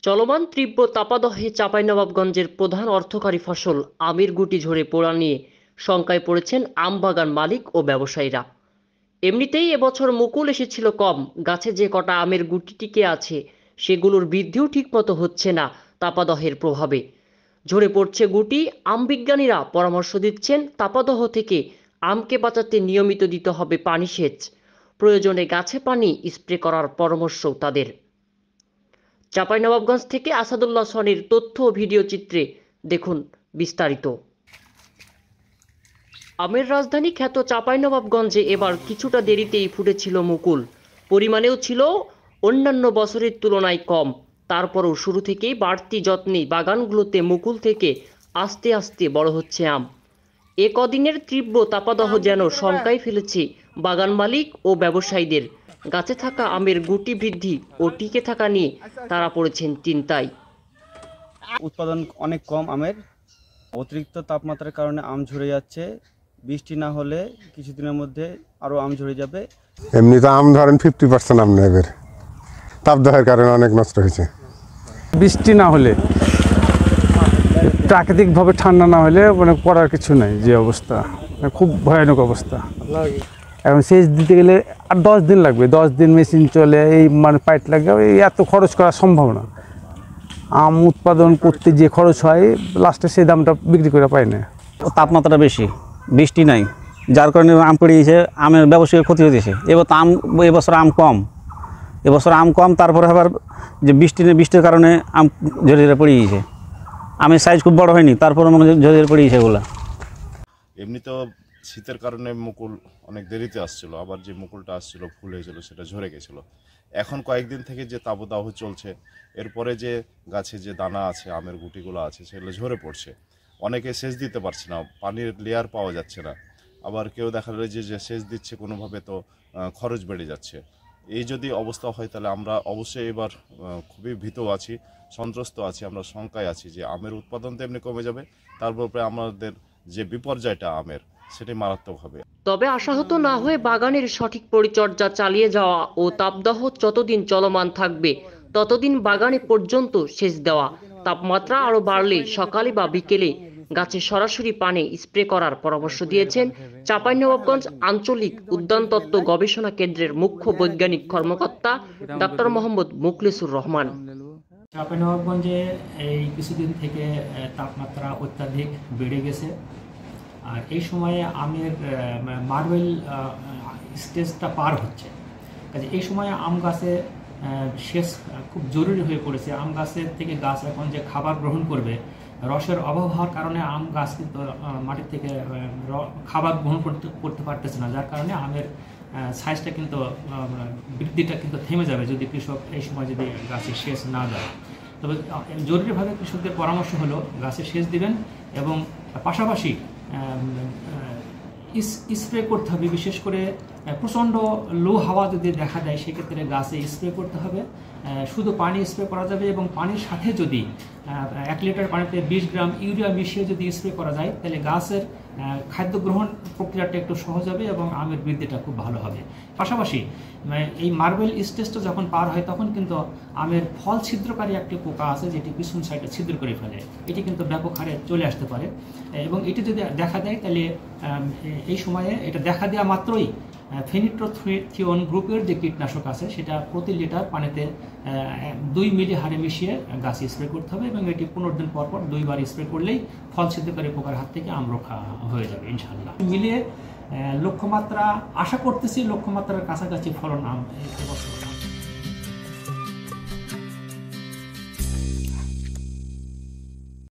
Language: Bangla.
চলমান তীব্র তাপাদহে চাঁপাইনবাবগঞ্জের প্রধান অর্থকরী ফসল আমের গুটি ঝরে পড়া নিয়ে শঙ্কায় পড়েছেন আম বাগান মালিক ও ব্যবসায়ীরা। এমনিতেই এবছর মুকুল এসেছিল কম, গাছে যে কটা আমের গুটি টিকে আছে সেগুলোর বৃদ্ধিও ঠিকমতো হচ্ছে না তাপাদহের প্রভাবে। ঝরে পড়ছে গুটি। আম বিজ্ঞানীরা পরামর্শ দিচ্ছেন তাপাদহ থেকে আমকে বাঁচাতে নিয়মিত দিতে হবে পানি সেচ, প্রয়োজনে গাছে পানি স্প্রে করার পরামর্শও তাদের। চাঁপাইনবাবগঞ্জ থেকে আসাদুল্লাহ সনির তথ্য ও ভিডিও চিত্রে দেখুন বিস্তারিত। আমের রাজধানী খ্যাত চাঁপাইনবাবগঞ্জে এবার কিছুটা দেরিতেই ফুটেছিল মুকুল। পরিমাণেও ছিল অন্যান্য বছরের তুলনায় কম। তারপরও শুরু থেকেই বাড়তি যত্নে বাগানগুলোতে মুকুল থেকে আস্তে আস্তে বড় হচ্ছে আম। এ কদিনের তীব্র তাপাদহ যেন শঙ্কায় ফেলেছে বাগান মালিক ও ব্যবসায়ীদের। গাছে থাকা আমের গুটি বৃদ্ধি ও টিকে থাকা নিয়ে তারা পড়েছেন চিন্তায়। উৎপাদন অনেক কম আমের, অতিরিক্ত তাপমাত্রার কারণে আম ঝরে যাচ্ছে। বৃষ্টি না হলে কিছুদিনের মধ্যে আরও আম ঝরে যাবে। এমনি তো আম ধরেন 50% আম নেই, এবার তাপদাহের কারণে অনেক নষ্ট হয়েছে। বৃষ্টি না হলে, প্রাকৃতিকভাবে ঠান্ডা না হলে মানে করার কিছু নাই। যে অবস্থা, খুব ভয়ানক অবস্থা। এখন সেচ দিতে গেলে আর 10 দিন লাগবে, 10 দিন মেশিন চলে, এই মানে পাইপ লাগে, এই এত খরচ করা সম্ভব না। আম উৎপাদন করতে যে খরচ হয় লাস্টে সেই দামটা বিক্রি করে পায় না। তাপমাত্রা বেশি, বৃষ্টি নাই, যার কারণে আম পড়ে গেছে, আমের ব্যবসায়ীর ক্ষতি হয়েছে। এবছর আম কম, তারপরে আবার যে বৃষ্টির কারণে আম ঝরে ঝরে পড়ে গিয়েছে। আমের সাইজ খুব বড় হয়নি, তারপরে মনে ঝরে ঝরে পড়ে গিয়েছে এগুলো। এমনি তো শীতের কারণে মুকুল অনেক দেরিতে আসছিল, আবার যে মুকুলটা আসছিল ফুল হয়েছিল সেটা ঝরে গেছিলো। এখন কয়েকদিন থেকে যে তাপদাহ চলছে, এরপরে যে গাছে যে দানা আছে, আমের গুটিগুলো আছে, সেগুলো ঝরে পড়ছে। অনেকে সেচ দিতে পারছে না, পানির লেয়ার পাওয়া যাচ্ছে না। আবার কেউ দেখা যায় যে সেচ দিচ্ছে কোনোভাবে, তো খরচ বেড়ে যাচ্ছে। এই যদি অবস্থা হয় তাহলে আমরা অবশ্যই এবার খুবই ভীত আছি, সন্ত্রস্ত আছি, আমরা শঙ্কায় আছি যে আমের উৎপাদন তো এমনি কমে যাবে, তারপরে আমাদের যে বিপর্যয়টা আমের, সেটি মারাত্মক হবে। তবে আশাহত না হয়ে বাগানের সঠিক পরিচর্যা চালিয়ে যাওয়া ও তাপদাহ যতদিন চলমান থাকবে ততদিন বাগানে পর্যন্ত সেচ দেওয়া। তাপমাত্রা আরও বাড়লে সকালে বা বিকেলে গাছে সরাসরি পানি স্প্রে করার পরামর্শ দিয়েছেন চাঁপাইনবাবগঞ্জ আঞ্চলিক উদ্যানতত্ত্ব গবেষণা কেন্দ্রের মুখ্য বৈজ্ঞানিক কর্মকর্তা ডক্টর মোহাম্মদ মুখলেসুর রহমান। চাঁপাইনবাবগঞ্জে এই কিছুদিন থেকে তাপমাত্রা অত্যাধিক বেড়ে গেছে, আর এই সময়ে আমের মার্বেল স্টেজটা পার হচ্ছে। কাজে এই সময়ে আম গাছে সেচ খুব জরুরি হয়ে পড়েছে। আম গাছের থেকে গাছ এখন যে খাবার গ্রহণ করবে, রসের অভাব হওয়ার কারণে আম গাছ কিন্তু মাটির থেকে খাবার গ্রহণ করতে পারতেছে না, যার কারণে আমের সাইজটা কিন্তু বৃদ্ধিটা কিন্তু থেমে যাবে যদি কৃষক এই সময় যদি গাছে সেচ না দেয়। তবে জরুরিভাবে কৃষকদের পরামর্শ হলো গাছে সেচ দিবেন এবং পাশাপাশি স্প্রে করতে হবে। বিশেষ করে প্রচণ্ড লো হাওয়া যদি দেখা দেয় সেক্ষেত্রে গাছে স্প্রে করতে হবে। শুধু পানি স্প্রে করা যাবে এবং পানির সাথে যদি 1 লিটার পানিতে 20 গ্রাম ইউরিয়া মিশিয়ে যদি স্প্রে করা যায় তাহলে গাছের খাদ্য গ্রহণ প্রক্রিয়াটা একটু সহজ হবে এবং আমের বৃদ্ধিটা খুব ভালো হবে। পাশাপাশি এই মার্বেল স্টেজটা যখন পার হয় তখন কিন্তু আমের ফল ছিদ্রকারী একটি পোকা আছে যেটি পিছন সাইডে ছিদ্র করে ফেলে, এটি কিন্তু ব্যাপক হারে চলে আসতে পারে এবং এটি যদি দেখা দেয় তাহলে এই সময়ে এটা দেখা দেওয়া মাত্রই ফেনিট্রোথিওন গ্রুপের যে কীটনাশক আছে সেটা প্রতি লিটার পানিতে 2 মিলি হারে মিশিয়ে গাছে স্প্রে করতে হবে এবং এটি 15 দিন পর 2 বার স্প্রে করলেই ফল ছিদ্রকারী পোকার হাত থেকে আম রক্ষা হয়ে যাবে ইনশাল্লাহ। মিলিয়ে লক্ষ্যমাত্রা আশা করতেছি লক্ষ্যমাত্রার কাছাকাছি ফলন আম এবছর